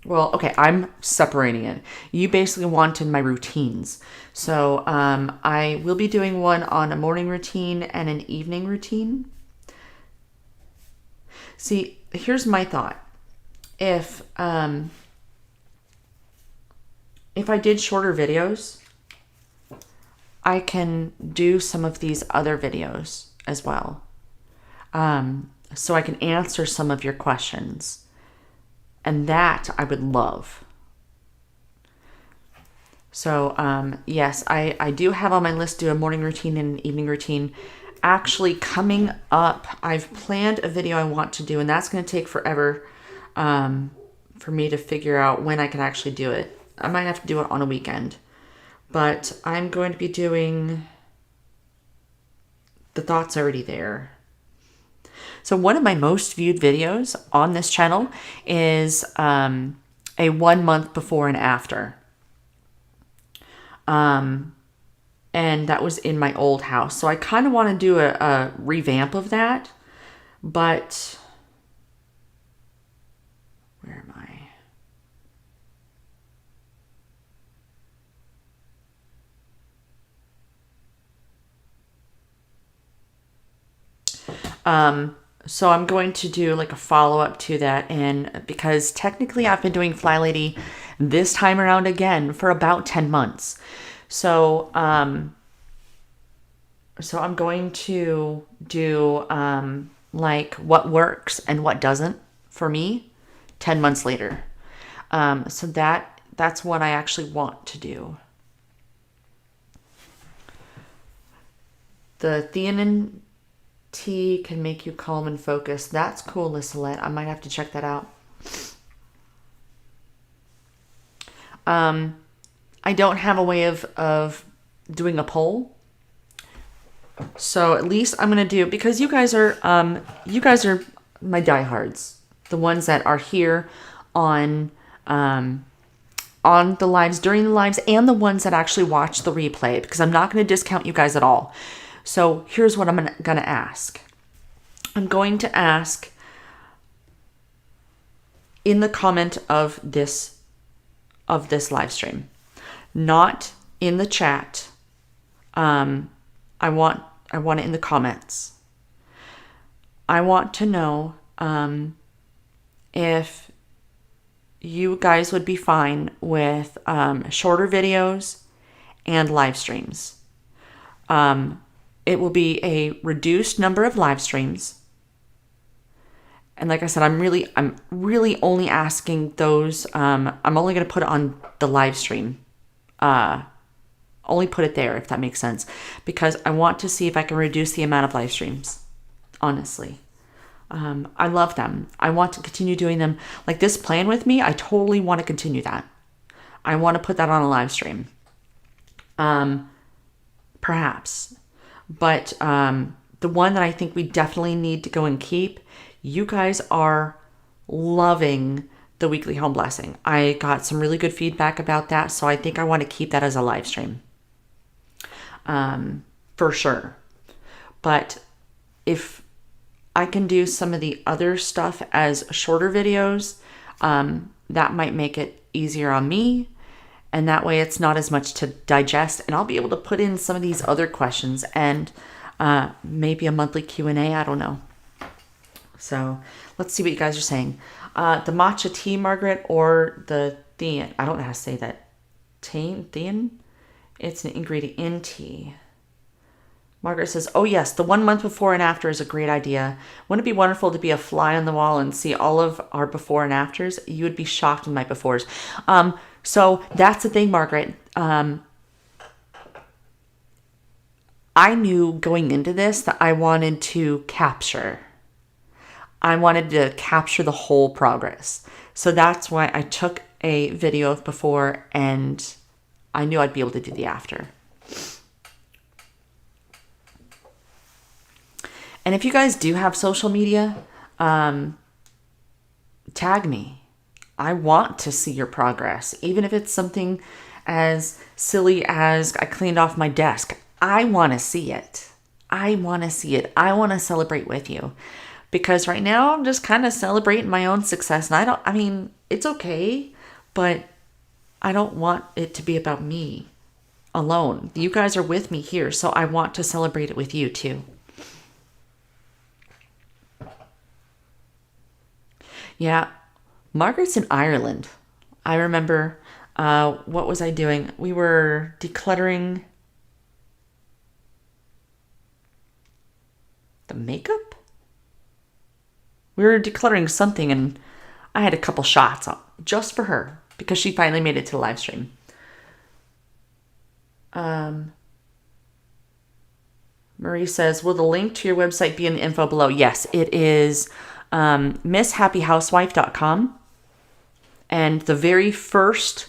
Well, okay, I'm separating it. You basically wanted my routines. So I will be doing one on a morning routine and an evening routine. See, here's my thought. If I did shorter videos, I can do some of these other videos as well. So I can answer some of your questions. And that I would love. So, yes, I do have on my list to do a morning routine and an evening routine. Actually, coming up, I've planned a video I want to do, and that's going to take forever for me to figure out when I can actually do it. I might have to do it on a weekend. But I'm going to be doing The Thoughts Already There. So one of my most viewed videos on this channel is a 1 month before and after. and that was in my old house. So I kind of want to do a revamp of that, but where am I? So I'm going to do like a follow-up to that, and because technically I've been doing Flylady this time around again for about 10 months. So so I'm going to do like what works and what doesn't for me 10 months later. So that's what I actually want to do. The theanine tea can make you calm and focused. That's cool, Lissalette. I might have to check that out. I don't have a way of doing a poll. So at least I'm gonna do, because you guys are my diehards, the ones that are here on the lives, during the lives, and the ones that actually watch the replay, because I'm not going to discount you guys at all. So here's what I'm going to ask. I'm going to ask in the comment of this live stream, not in the chat. I want it in the comments. I want to know if you guys would be fine with shorter videos and live streams. It will be a reduced number of live streams. And like I said, I'm really only asking those. I'm only going to put it on the live stream. Only put it there, if that makes sense, because I want to see if I can reduce the amount of live streams. Honestly, I love them. I want to continue doing them. Like this plan with me, I totally want to continue that. I want to put that on a live stream. Perhaps. But the one that I think we definitely need to go and keep, you guys are loving the weekly home blessing. I got some really good feedback about that, so I think I want to keep that as a live stream. For sure. But if I can do some of the other stuff as shorter videos, that might make it easier on me. And that way it's not as much to digest. And I'll be able to put in some of these other questions and maybe a monthly Q&A. I don't know. So let's see what you guys are saying. The matcha tea, Margaret, or the thean. I don't know how to say that. Thean? It's an ingredient in tea. Margaret says, oh yes, the 1 month before and after is a great idea. Wouldn't it be wonderful to be a fly on the wall and see all of our before and afters? You would be shocked with my befores. So that's the thing, Margaret. I knew going into this that I wanted to capture. I wanted to capture the whole progress. So that's why I took a video of before, and I knew I'd be able to do the after. And if you guys do have social media, tag me. I want to see your progress, even if it's something as silly as I cleaned off my desk. I want to see it. I want to see it. I want to celebrate with you, because right now I'm just kind of celebrating my own success. And I mean, it's okay, but I don't want it to be about me alone. You guys are with me here, so I want to celebrate it with you too. Yeah, Margaret's in Ireland. I remember, what was I doing? We were decluttering the makeup? We were decluttering something, and I had a couple shots just for her because she finally made it to the live stream. Marie says, will the link to your website be in the info below? Yes, it is misshappyhousewife.com. And the very first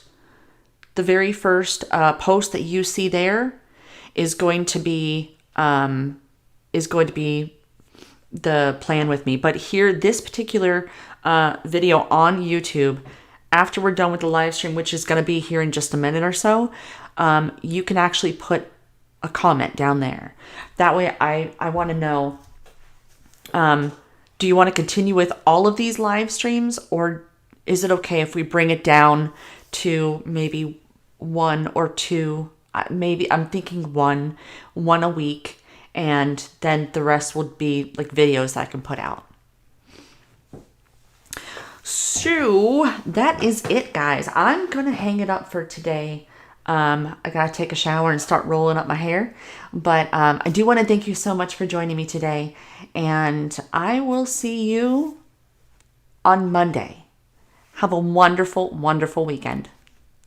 post that you see there is going to be the plan with me. But here, this particular video on YouTube, after we're done with the live stream, which is going to be here in just a minute or so, you can actually put a comment down there. That way I want to know, do you want to continue with all of these live streams, or is it okay if we bring it down to maybe one or two? Maybe I'm thinking one a week, and then the rest would be like videos that I can put out. So that is it, guys. I'm gonna hang it up for today. I gotta take a shower and start rolling up my hair. But I do want to thank you so much for joining me today. And I will see you on Monday. Have a wonderful, wonderful weekend.